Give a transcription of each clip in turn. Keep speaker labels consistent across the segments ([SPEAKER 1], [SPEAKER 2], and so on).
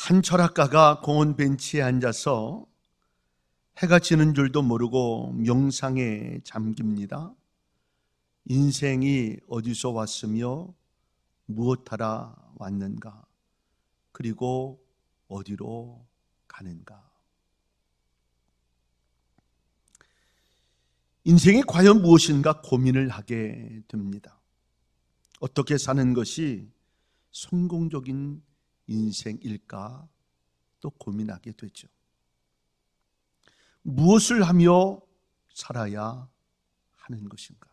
[SPEAKER 1] 한 철학가가 공원 벤치에 앉아서 해가 지는 줄도 모르고 명상에 잠깁니다. 인생이 어디서 왔으며 무엇하러 왔는가, 그리고 어디로 가는가. 인생이 과연 무엇인가 고민을 하게 됩니다. 어떻게 사는 것이 성공적인 인생일까 또 고민하게 되죠. 무엇을 하며 살아야 하는 것인가?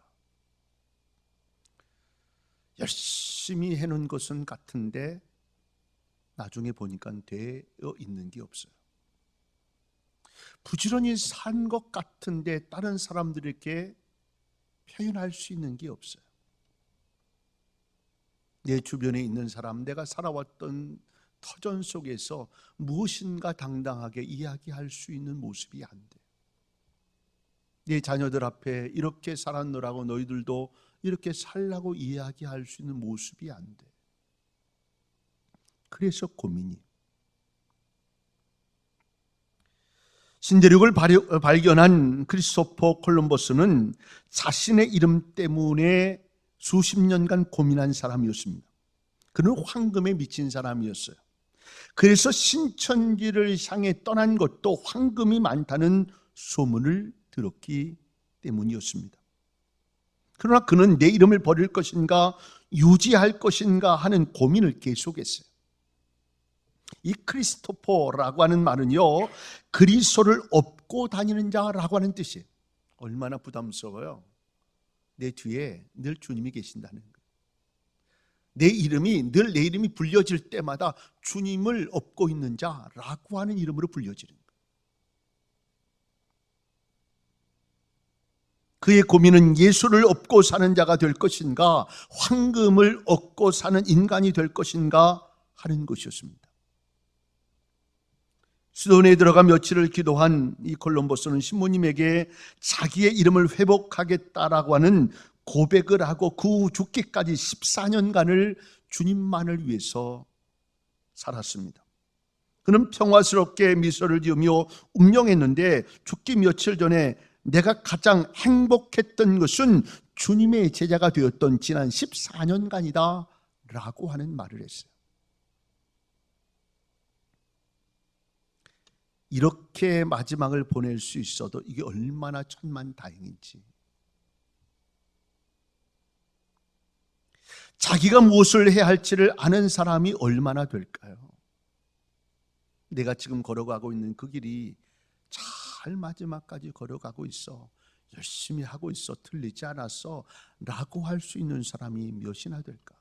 [SPEAKER 1] 열심히 해놓은 것은 같은데 나중에 보니까 되어 있는 게 없어요. 부지런히 산 것 같은데 다른 사람들에게 표현할 수 있는 게 없어요. 내 주변에 있는 사람, 내가 살아왔던 터전 속에서 무엇인가 당당하게 이야기할 수 있는 모습이 안 돼. 내 자녀들 앞에 이렇게 살았노라고 너희들도 이렇게 살라고 이야기할 수 있는 모습이 안 돼. 그래서 고민이. 신대륙을 발견한 크리스토퍼 콜럼버스는 자신의 이름 때문에 수십 년간 고민한 사람이었습니다. 그는 황금에 미친 사람이었어요. 그래서 신천지를 향해 떠난 것도 황금이 많다는 소문을 들었기 때문이었습니다. 그러나 그는 내 이름을 버릴 것인가 유지할 것인가 하는 고민을 계속했어요. 이 크리스토퍼라고 하는 말은요, 그리스도를 업고 다니는 자라고 하는 뜻이에요. 얼마나 부담스러워요. 내 뒤에 늘 주님이 계신다는 거예요. 내 이름이 불려질 때마다 주님을 업고 있는 자라고 하는 이름으로 불려지는 거예요. 그의 고민은 예수를 업고 사는 자가 될 것인가, 황금을 얻고 사는 인간이 될 것인가 하는 것이었습니다. 수도원에 들어가 며칠을 기도한 이 콜럼버스는 신부님에게 자기의 이름을 회복하겠다라고 하는 고백을 하고 그 후 죽기까지 14년간을 주님만을 위해서 살았습니다. 그는 평화스럽게 미소를 지으며 운명했는데 죽기 며칠 전에 내가 가장 행복했던 것은 주님의 제자가 되었던 지난 14년간이다 라고 하는 말을 했어요. 이렇게 마지막을 보낼 수 있어도 이게 얼마나 천만다행인지. 자기가 무엇을 해야 할지를 아는 사람이 얼마나 될까요? 내가 지금 걸어가고 있는 그 길이 잘 마지막까지 걸어가고 있어, 열심히 하고 있어, 틀리지 않았어 라고 할 수 있는 사람이 몇이나 될까?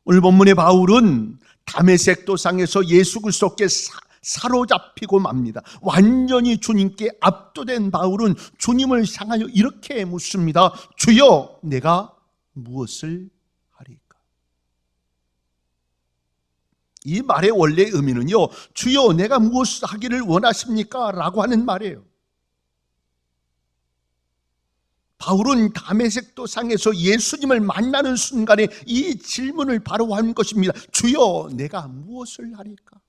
[SPEAKER 1] 오늘 본문의 바울은 다메섹 도상에서 예수 그리스도께 사로잡히고 맙니다. 완전히 주님께 압도된 바울은 주님을 향하여 이렇게 묻습니다. 주여, 내가 무엇을 하리까? 이 말의 원래 의미는요, 주여, 내가 무엇을 하기를 원하십니까? 라고 하는 말이에요. 바울은 다메섹 도상에서 예수님을 만나는 순간에 이 질문을 바로 한 것입니다. 주여, 내가 무엇을 하리까?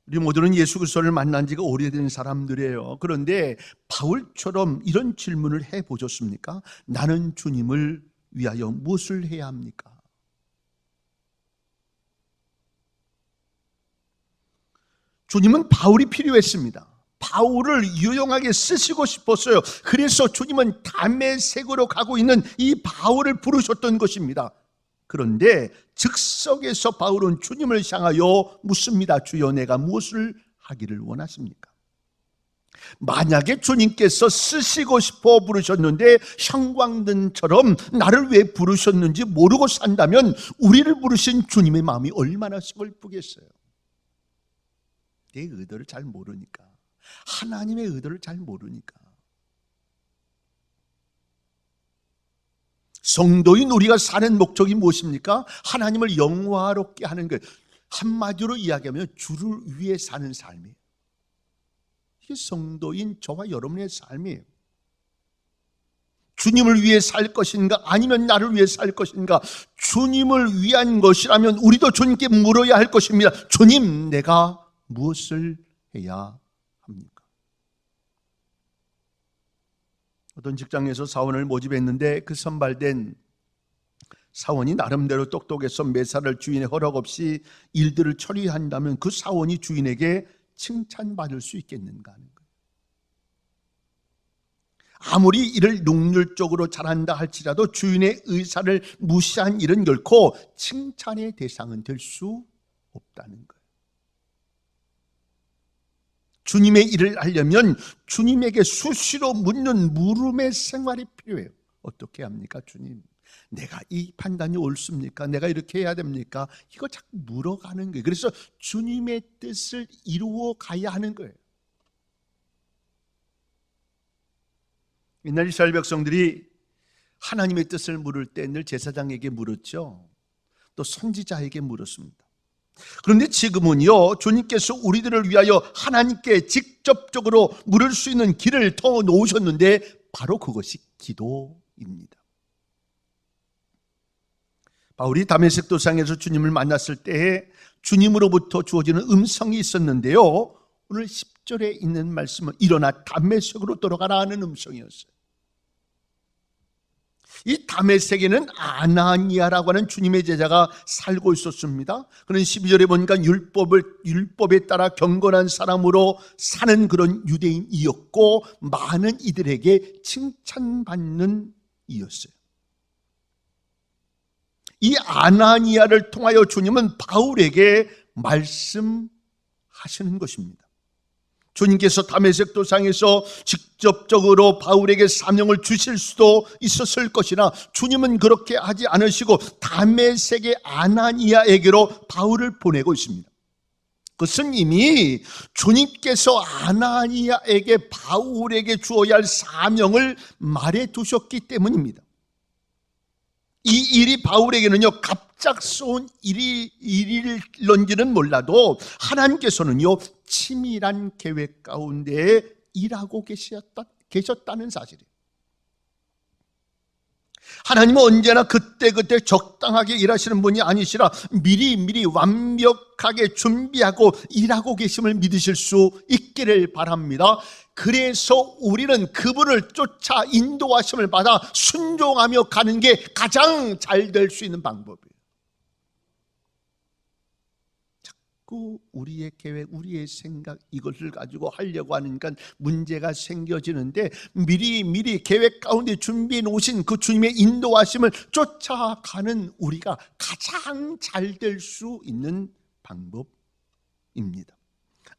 [SPEAKER 1] 우리 모두는 예수 그리스도를 만난 지가 오래된 사람들이에요. 그런데 바울처럼 이런 질문을 해보셨습니까? 나는 주님을 위하여 무엇을 해야 합니까? 주님은 바울이 필요했습니다. 바울을 유용하게 쓰시고 싶었어요. 그래서 주님은 다메섹으로 가고 있는 이 바울을 부르셨던 것입니다. 그런데 즉석에서 바울은 주님을 향하여 묻습니다. 주여, 내가 무엇을 하기를 원하십니까? 만약에 주님께서 쓰시고 싶어 부르셨는데 형광등처럼 나를 왜 부르셨는지 모르고 산다면 우리를 부르신 주님의 마음이 얼마나 슬프겠어요. 내 의도를 잘 모르니까, 하나님의 의도를 잘 모르니까. 성도인 우리가 사는 목적이 무엇입니까? 하나님을 영화롭게 하는 것. 한마디로 이야기하면 주를 위해 사는 삶이에요. 이게 성도인 저와 여러분의 삶이에요. 주님을 위해 살 것인가 아니면 나를 위해 살 것인가? 주님을 위한 것이라면 우리도 주님께 물어야 할 것입니다. 주님, 내가 무엇을 해야 합니까? 어떤 직장에서 사원을 모집했는데 그 선발된 사원이 나름대로 똑똑해서 매사를 주인의 허락 없이 일들을 처리한다면 그 사원이 주인에게 칭찬받을 수 있겠는가 하는 거예요. 아무리 일을 능률적으로 잘한다 할지라도 주인의 의사를 무시한 일은 결코 칭찬의 대상은 될 수 없다는 거예요. 주님의 일을 하려면 주님에게 수시로 묻는 물음의 생활이 필요해요. 어떻게 합니까, 주님? 내가 이 판단이 옳습니까? 내가 이렇게 해야 됩니까? 이거 자꾸 물어가는 거예요. 그래서 주님의 뜻을 이루어 가야 하는 거예요. 옛날 이스라엘 백성들이 하나님의 뜻을 물을 때 늘 제사장에게 물었죠. 또 선지자에게 물었습니다. 그런데 지금은요, 주님께서 우리들을 위하여 하나님께 직접적으로 물을 수 있는 길을 터 놓으셨는데 바로 그것이 기도입니다. 바울이 다메섹 도상에서 주님을 만났을 때에 주님으로부터 주어지는 음성이 있었는데요, 오늘 10절에 있는 말씀은 일어나 다메섹으로 돌아가라 하는 음성이었어요. 이 다메섹에는 아나니아라고 하는 주님의 제자가 살고 있었습니다. 그는 12절에 보니까 율법에 따라 경건한 사람으로 사는 그런 유대인이었고 많은 이들에게 칭찬받는 이였어요. 이 아나니아를 통하여 주님은 바울에게 말씀하시는 것입니다. 주님께서 다메섹 도상에서 직접적으로 바울에게 사명을 주실 수도 있었을 것이나 주님은 그렇게 하지 않으시고 다메섹의 아나니아에게로 바울을 보내고 있습니다. 그것은 이미 주님께서 아나니아에게 바울에게 주어야 할 사명을 말해 두셨기 때문입니다. 이 일이 바울에게는요, 갑작스러운 일일런지는 몰라도 하나님께서는요, 치밀한 계획 가운데 일하고 계셨다는 사실이에요. 하나님은 언제나 그때그때 적당하게 일하시는 분이 아니시라 미리 완벽하게 준비하고 일하고 계심을 믿으실 수 있기를 바랍니다. 그래서 우리는 그분을 쫓아 인도하심을 받아 순종하며 가는 게 가장 잘 될 수 있는 방법이에요. 자꾸 우리의 계획, 우리의 생각 이것을 가지고 하려고 하니까 문제가 생겨지는데 미리 계획 가운데 준비해 놓으신 그 주님의 인도하심을 쫓아가는 우리가 가장 잘 될 수 있는 방법입니다.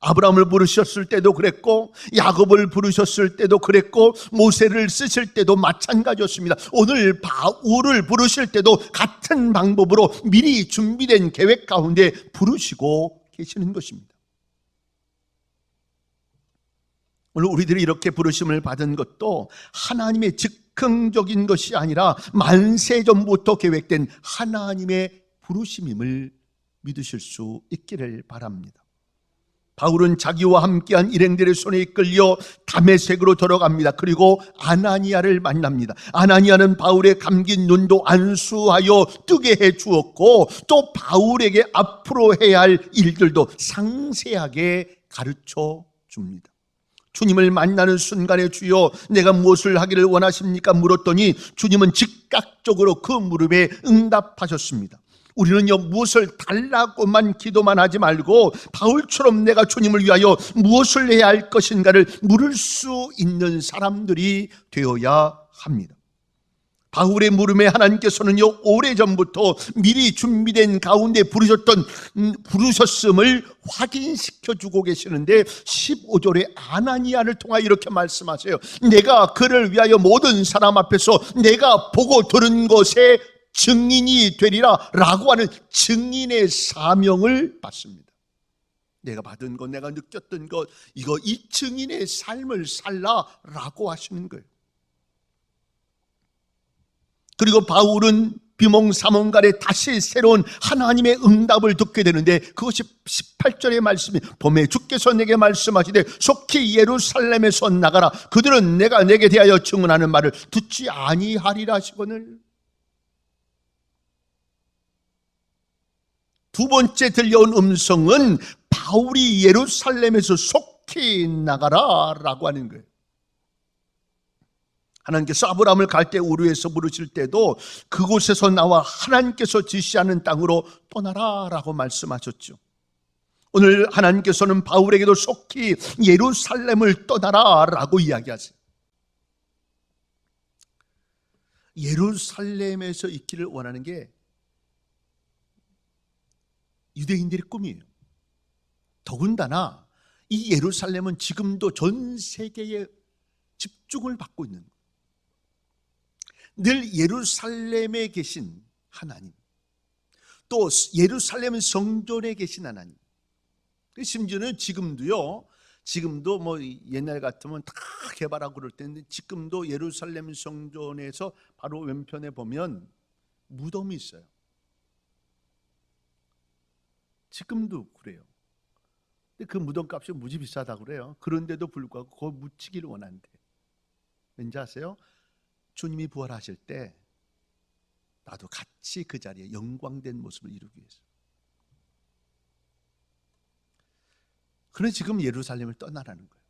[SPEAKER 1] 아브라함을 부르셨을 때도 그랬고 야곱을 부르셨을 때도 그랬고 모세를 쓰실 때도 마찬가지였습니다. 오늘 바울을 부르실 때도 같은 방법으로 미리 준비된 계획 가운데 부르시고 계시는 것입니다. 오늘 우리들이 이렇게 부르심을 받은 것도 하나님의 즉흥적인 것이 아니라 만세 전부터 계획된 하나님의 부르심임을 믿으실 수 있기를 바랍니다. 바울은 자기와 함께한 일행들의 손에 이끌려 다메섹으로 들어갑니다. 그리고 아나니아를 만납니다. 아나니아는 바울의 감긴 눈도 안수하여 뜨게 해 주었고 또 바울에게 앞으로 해야 할 일들도 상세하게 가르쳐 줍니다. 주님을 만나는 순간에 주여 내가 무엇을 하기를 원하십니까? 물었더니 주님은 즉각적으로 그 물음에 응답하셨습니다. 우리는요, 무엇을 달라고만 기도만 하지 말고 바울처럼 내가 주님을 위하여 무엇을 해야 할 것인가를 물을 수 있는 사람들이 되어야 합니다. 바울의 물음에 하나님께서는요, 오래전부터 미리 준비된 가운데 부르셨음을 확인시켜주고 계시는데 15절에 아나니아를 통하여 이렇게 말씀하세요. 내가 그를 위하여 모든 사람 앞에서 내가 보고 들은 것에 증인이 되리라 라고 하는 증인의 사명을 받습니다. 내가 받은 것, 내가 느꼈던 것, 이 증인의 삶을 살라 라고 하시는 거예요. 그리고 바울은 비몽사몽간에 다시 새로운 하나님의 응답을 듣게 되는데, 그것이 18절의 말씀이 봄에 주께서 내게 말씀하시되 속히 예루살렘에서 나가라. 그들은 내가 내게 대하여 증언하는 말을 듣지 아니하리라 하시거늘. 두 번째 들려온 음성은 바울이 예루살렘에서 속히 나가라 라고 하는 거예요. 하나님께서 아브라함을 갈대 우르에서 부르실 때도 그곳에서 나와 하나님께서 지시하는 땅으로 떠나라 라고 말씀하셨죠. 오늘 하나님께서는 바울에게도 속히 예루살렘을 떠나라 라고 이야기하세요. 예루살렘에서 있기를 원하는 게 유대인들의 꿈이에요. 더군다나 이 예루살렘은 지금도 전 세계에 집중을 받고 있는 거예요. 늘 예루살렘에 계신 하나님, 또 예루살렘 성전에 계신 하나님, 심지어는 지금도 뭐 옛날 같으면 다 개발하고 그럴 텐데, 지금도 예루살렘 성전에서 바로 왼편에 보면 무덤이 있어요. 지금도 그래요. 근데 그 무덤 값이 무지 비싸다고 그래요. 그런데도 불구하고 그거 묻히기를 원한대. 왠지 아세요? 주님이 부활하실 때 나도 같이 그 자리에 영광된 모습을 이루기 위해서. 그래서 지금 예루살렘을 떠나라는 거예요.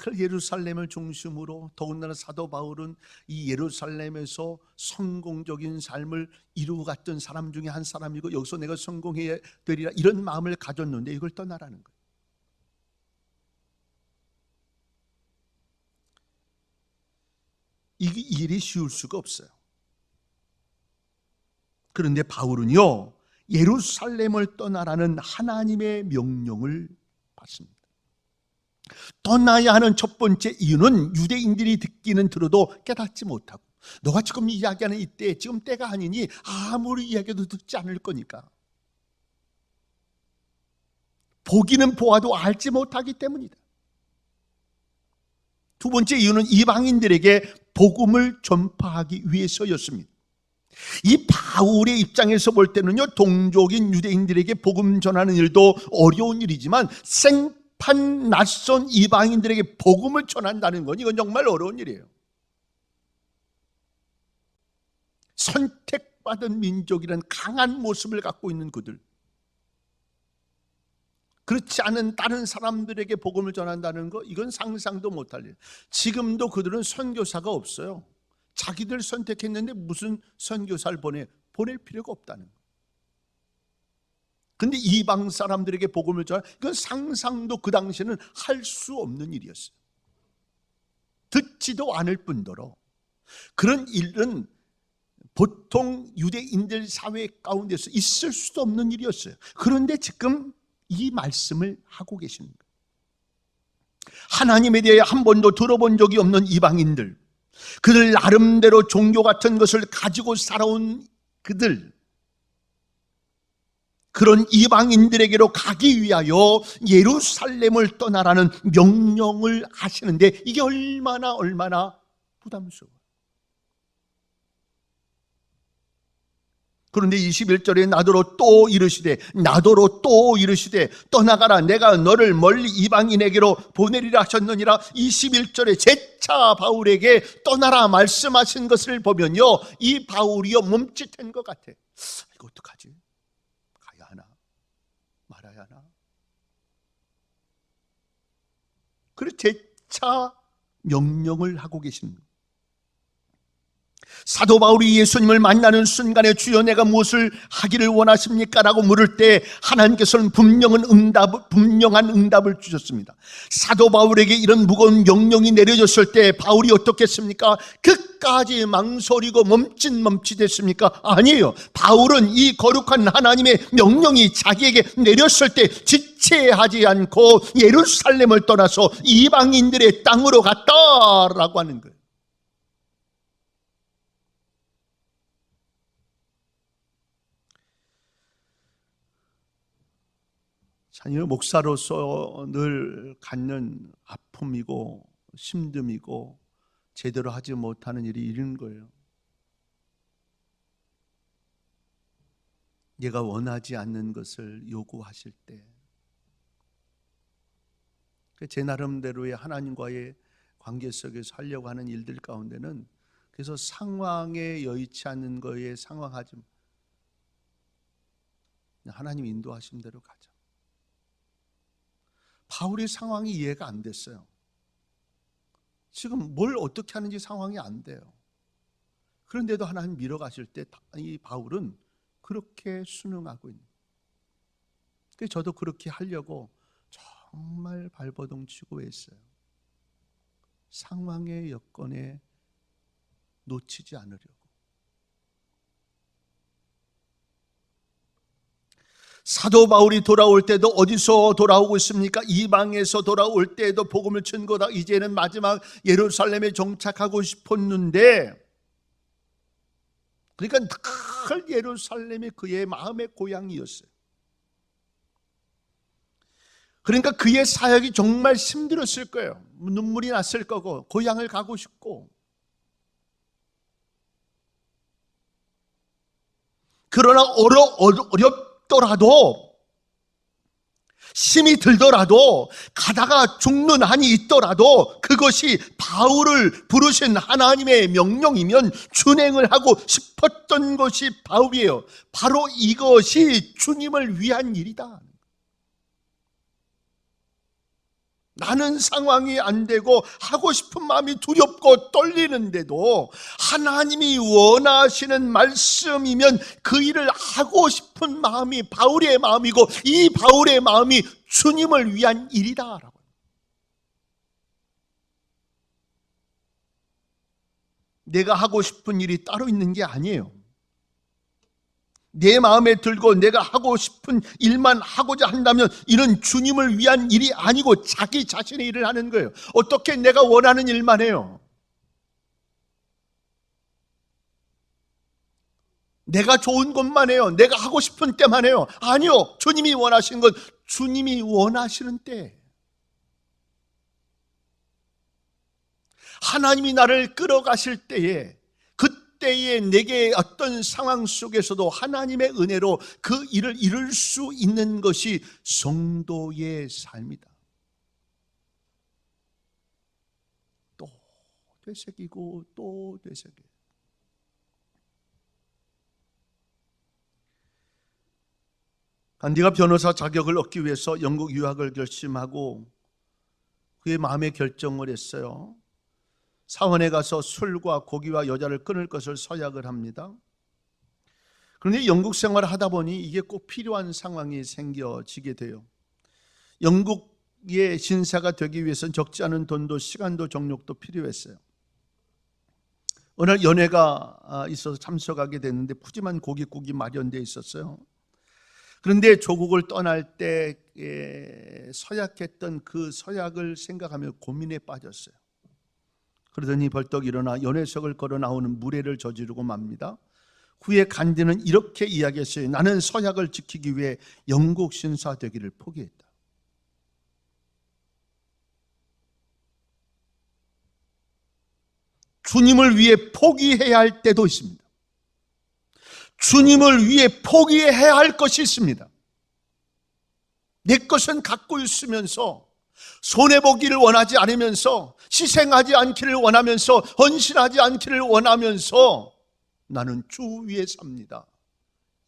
[SPEAKER 1] 늘 예루살렘을 중심으로, 더군다나 사도 바울은 이 예루살렘에서 성공적인 삶을 이루어갔던 사람 중에 한 사람이고, 여기서 내가 성공해야 되리라 이런 마음을 가졌는데 이걸 떠나라는 거예요. 이 일이 쉬울 수가 없어요. 그런데 바울은요, 예루살렘을 떠나라는 하나님의 명령을 받습니다. 떠나야 하는 첫 번째 이유는 유대인들이 듣기는 들어도 깨닫지 못하고, 너가 지금 이야기하는 이때 지금 때가 아니니 아무리 이야기해도 듣지 않을 거니까, 보기는 보아도 알지 못하기 때문이다. 두 번째 이유는 이방인들에게 복음을 전파하기 위해서였습니다. 이 바울의 입장에서 볼 때는요, 동족인 유대인들에게 복음 전하는 일도 어려운 일이지만 생판 낯선 이방인들에게 복음을 전한다는 건 이건 정말 어려운 일이에요. 선택받은 민족이란 강한 모습을 갖고 있는 그들, 그렇지 않은 다른 사람들에게 복음을 전한다는 거, 이건 상상도 못할 일. 지금도 그들은 선교사가 없어요. 자기들 선택했는데 무슨 선교사를 보낼 필요가 없다는 거. 근데 이방 사람들에게 복음을 전하, 이건 상상도 그 당시에는 할 수 없는 일이었어요. 듣지도 않을 뿐더러 그런 일은 보통 유대인들 사회 가운데서 있을 수도 없는 일이었어요. 그런데 지금 이 말씀을 하고 계시는 거예요. 하나님에 대해 한 번도 들어본 적이 없는 이방인들, 그들 나름대로 종교 같은 것을 가지고 살아온 그들, 그런 이방인들에게로 가기 위하여 예루살렘을 떠나라는 명령을 하시는데, 이게 얼마나 부담스러워요. 그런데 21절에 나더러 또 이르시되 떠나가라, 내가 너를 멀리 이방인에게로 보내리라 하셨느니라. 21절에 재차 바울에게 떠나라 말씀하신 것을 보면요, 이 바울이요 멈칫한 것 같아. 이거 어떡하지? 가야 하나 말아야 하나? 그래서 재차 명령을 하고 계십니다. 사도 바울이 예수님을 만나는 순간에 주여 내가 무엇을 하기를 원하십니까? 라고 물을 때 하나님께서는 분명한 응답을 주셨습니다. 사도 바울에게 이런 무거운 명령이 내려졌을 때 바울이 어떻겠습니까? 끝까지 망설이고 멈칫했습니까? 아니에요. 바울은 이 거룩한 하나님의 명령이 자기에게 내렸을 때 지체하지 않고 예루살렘을 떠나서 이방인들의 땅으로 갔다라고 하는 거예요. 자녀 목사로서 늘 갖는 아픔이고 힘듦이고 제대로 하지 못하는 일이 이런 거예요. 내가 원하지 않는 것을 요구하실 때, 제 나름대로의 하나님과의 관계 속에서 하려고 하는 일들 가운데는, 그래서 상황에 여의치 않는 거에 상황하지, 하나님 인도하신 대로 가자. 바울의 상황이 이해가 안 됐어요. 지금 뭘 어떻게 하는지 상황이 안 돼요. 그런데도 하나님 밀어가실 때 이 바울은 그렇게 순응하고 있는. 그래서 저도 그렇게 하려고 정말 발버둥 치고 했어요. 상황의 여건에 놓치지 않으려고. 사도 바울이 돌아올 때도 어디서 돌아오고 있습니까? 이방에서 돌아올 때도 복음을 전거다. 이제는 마지막 예루살렘에 정착하고 싶었는데, 그러니까 늘 예루살렘이 그의 마음의 고향이었어요. 그러니까 그의 사역이 정말 힘들었을 거예요. 눈물이 났을 거고, 고향을 가고 싶고. 그러나 어렵더라도, 힘이 들더라도, 가다가 죽는 한이 있더라도 그것이 바울을 부르신 하나님의 명령이면 준행을 하고 싶었던 것이 바울이에요. 바로 이것이 주님을 위한 일이다. 나는 상황이 안 되고 하고 싶은 마음이 두렵고 떨리는데도 하나님이 원하시는 말씀이면 그 일을 하고 싶은 마음이 바울의 마음이고, 이 바울의 마음이 주님을 위한 일이다. 내가 하고 싶은 일이 따로 있는 게 아니에요. 내 마음에 들고 내가 하고 싶은 일만 하고자 한다면 이는 주님을 위한 일이 아니고 자기 자신의 일을 하는 거예요. 어떻게 내가 원하는 일만 해요? 내가 좋은 것만 해요? 내가 하고 싶은 때만 해요? 아니요. 주님이 원하시는 건 주님이 원하시는 때, 하나님이 나를 끌어가실 때에, 그때에 내게 어떤 상황 속에서도 하나님의 은혜로 그 일을 이룰 수 있는 것이 성도의 삶이다. 또 되새기고 또 되새기고. 간디가 변호사 자격을 얻기 위해서 영국 유학을 결심하고 그의 마음의 결정을 했어요. 사원에 가서 술과 고기와 여자를 끊을 것을 서약을 합니다. 그런데 영국 생활을 하다 보니 이게 꼭 필요한 상황이 생겨지게 돼요. 영국의 신사가 되기 위해서는 적지 않은 돈도 시간도 정력도 필요했어요. 어느 날 연회가 있어서 참석하게 됐는데 푸짐한 고깃국이 마련되어 있었어요. 그런데 조국을 떠날 때 서약했던 그 서약을 생각하며 고민에 빠졌어요. 그러더니 벌떡 일어나 연회석을 걸어 나오는 무례를 저지르고 맙니다. 후에 간디는 이렇게 이야기했어요. 나는 서약을 지키기 위해 영국 신사 되기를 포기했다. 주님을 위해 포기해야 할 때도 있습니다. 주님을 위해 포기해야 할 것이 있습니다. 내 것은 갖고 있으면서 손해보기를 원하지 않으면서, 희생하지 않기를 원하면서, 헌신하지 않기를 원하면서 나는 주 위에 삽니다.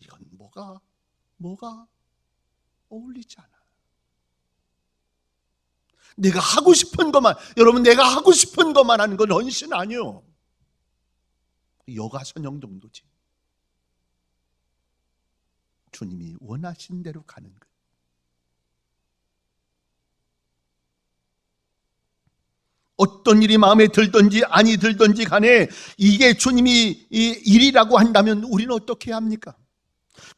[SPEAKER 1] 이건 뭐가 어울리지 않아. 내가 하고 싶은 것만, 여러분, 내가 하고 싶은 것만 하는 건 헌신 아니요. 여가선영 정도지. 주님이 원하신 대로 가는 거예요. 어떤 일이 마음에 들든지 아니 들든지 간에 이게 주님이 일이라고 한다면 우리는 어떻게 해야 합니까?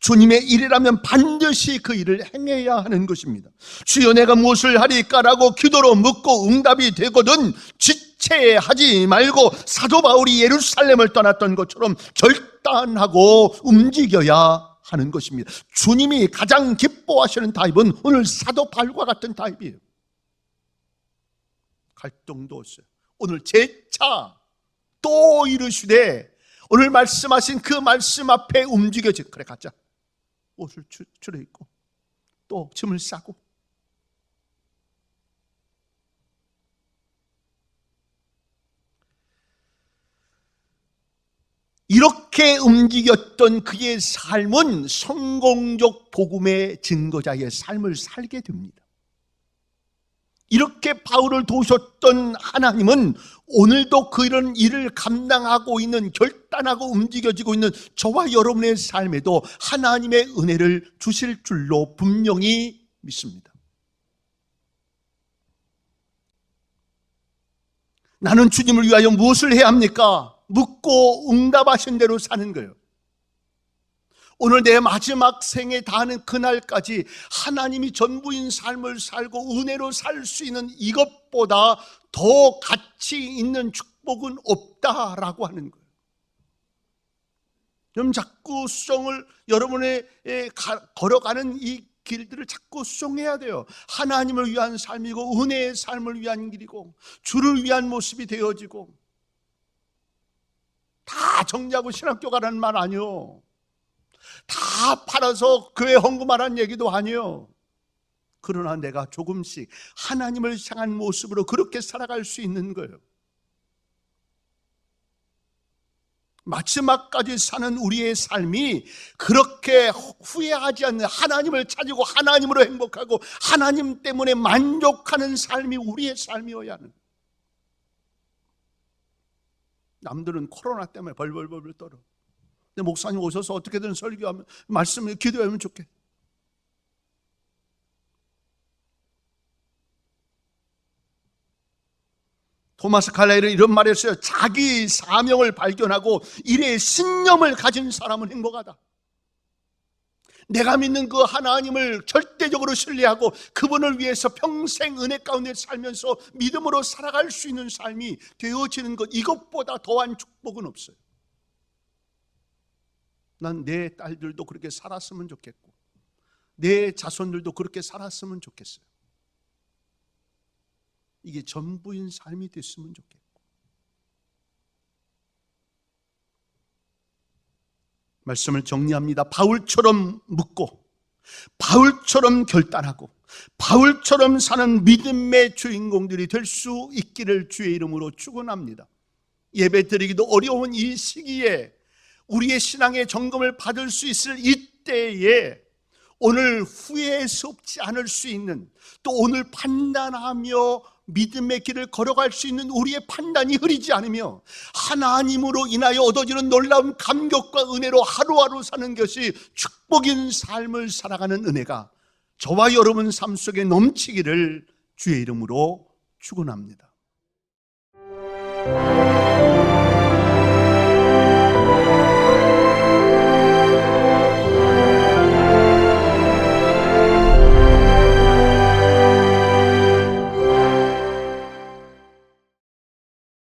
[SPEAKER 1] 주님의 일이라면 반드시 그 일을 행해야 하는 것입니다. 주여 내가 무엇을 하리까라고 기도로 묻고 응답이 되거든 지체하지 말고 사도 바울이 예루살렘을 떠났던 것처럼 결단하고 움직여야 하는 것입니다. 주님이 가장 기뻐하시는 타입은 오늘 사도 바울과 같은 타입이에요. 갈등도 없어요. 오늘 재차 또 이르시되 오늘 말씀하신 그 말씀 앞에 움직여지. 그래 가자. 옷을 추려입고 또 짐을 싸고 이렇게 움직였던 그의 삶은 성공적 복음의 증거자의 삶을 살게 됩니다. 이렇게 바울을 도우셨던 하나님은 오늘도 그런 일을 감당하고 있는, 결단하고 움직여지고 있는 저와 여러분의 삶에도 하나님의 은혜를 주실 줄로 분명히 믿습니다. 나는 주님을 위하여 무엇을 해야 합니까? 묻고 응답하신 대로 사는 거예요. 오늘 내 마지막 생에 다하는 그날까지 하나님이 전부인 삶을 살고 은혜로 살 수 있는 이것보다 더 가치 있는 축복은 없다라고 하는 거예요. 그럼 자꾸 수정을, 여러분의 걸어가는 이 길들을 자꾸 수정해야 돼요. 하나님을 위한 삶이고 은혜의 삶을 위한 길이고 주를 위한 모습이 되어지고. 다 정리하고 신학교 가라는 말 아니요. 다 팔아서 교회 헌금하라는 얘기도 아니요. 그러나 내가 조금씩 하나님을 향한 모습으로 그렇게 살아갈 수 있는 거예요. 마지막까지 사는 우리의 삶이 그렇게 후회하지 않는, 하나님을 찾고 하나님으로 행복하고 하나님 때문에 만족하는 삶이 우리의 삶이어야 하는. 남들은 코로나 때문에 벌벌벌 떨어. 근데 목사님 오셔서 어떻게든 설교하면, 말씀을 기도하면 좋겠다. 토마스 칼라일은 이런 말을 했어요. 자기 사명을 발견하고 일에 신념을 가진 사람은 행복하다. 내가 믿는 그 하나님을 절대적으로 신뢰하고 그분을 위해서 평생 은혜 가운데 살면서 믿음으로 살아갈 수 있는 삶이 되어지는 것, 이것보다 더한 축복은 없어요. 난 내 딸들도 그렇게 살았으면 좋겠고 내 자손들도 그렇게 살았으면 좋겠어요. 이게 전부인 삶이 됐으면 좋겠고. 말씀을 정리합니다. 바울처럼 묻고 바울처럼 결단하고 바울처럼 사는 믿음의 주인공들이 될 수 있기를 주의 이름으로 축원합니다. 예배드리기도 어려운 이 시기에 우리의 신앙의 점검을 받을 수 있을 이때에 오늘 후회스럽지 않을 수 있는, 또 오늘 판단하며 믿음의 길을 걸어갈 수 있는 우리의 판단이 흐리지 않으며 하나님으로 인하여 얻어지는 놀라운 감격과 은혜로 하루하루 사는 것이 축복인 삶을 살아가는 은혜가 저와 여러분 삶 속에 넘치기를 주의 이름으로 축원합니다.